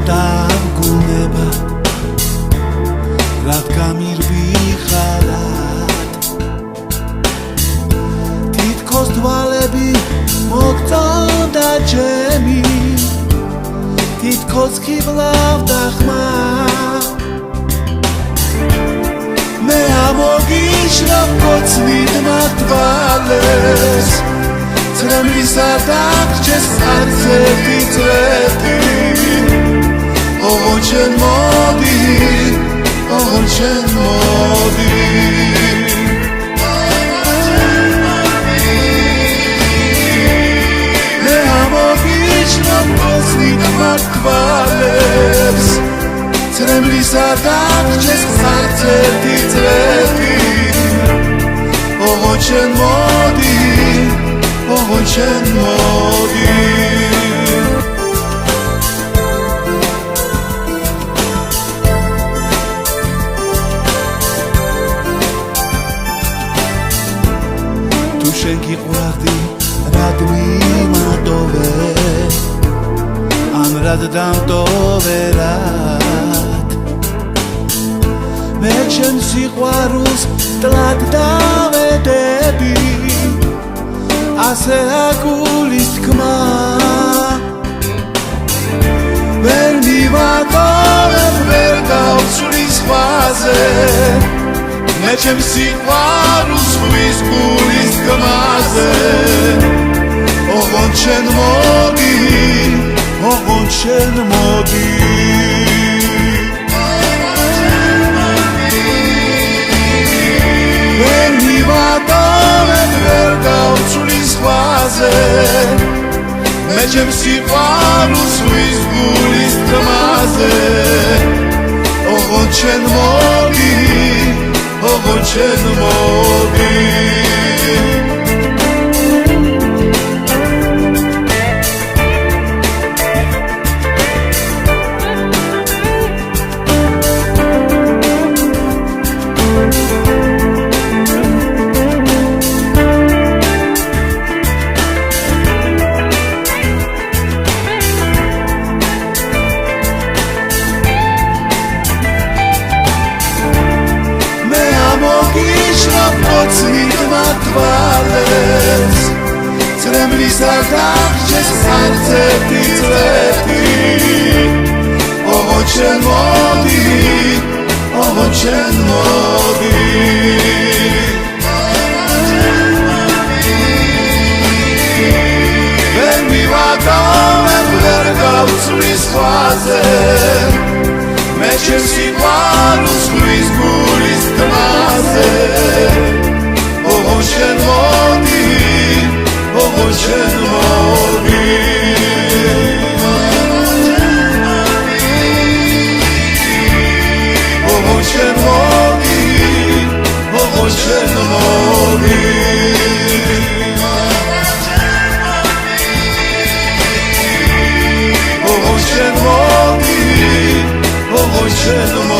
დაგვუნება რადგან მირბიხარად თითქოს თვალები მოგწონდა ჩემი თითქოს ხიბლავდა ხმა მე ამოგიშრა კოცნით მართვალეს ცრემლისა დაგრჩეს არცერთი წრედი ოღონ შენ მოდი ოღონ შენ მოდი მე ამოგიშრა კოცნით მართვალეს ცრემლისა დაგრჩეს არცერთი წრედი ოღონ შენ მოდი ოღონ შენ მოდი თუ შენ გიყვარდი რად მიმატოვე ან რად დამტოვე რად მე ჩემ სიყვარულს ტლად დავედები ასე აგულის თქმა ვერ მივატოვებ ვერ გავცვლი სხვაზე მე ჩემ სიყვარულს ხვის გულის თქმაზე ოღონ შენ მოდი ოღონ შენ მოდი ვერ მივატოვებ ვერ გავცვლი სხვაზე მე ჩემ სიყვარულს ხვის გულის თქმაზე ოღონ შენ მოდი ოღონ შენ მოდი კოცნით მართვალეს ცრემლისა დაგრჩეს არცერთი წრედი ოღონ შენ მოდი ოღონ შენ მოდი ვერ მივატოვებ ვერ გავცვლი სხვაზე მე ჩემ სიყვარულს ხვის გულის თქმაზე ოღონ შენ მოდი ოღონ შენ მოდი ოღონ შენ მოდი ოღონ შენ მოდი ოღონ შენ მოდი ოღონ შენ მოდი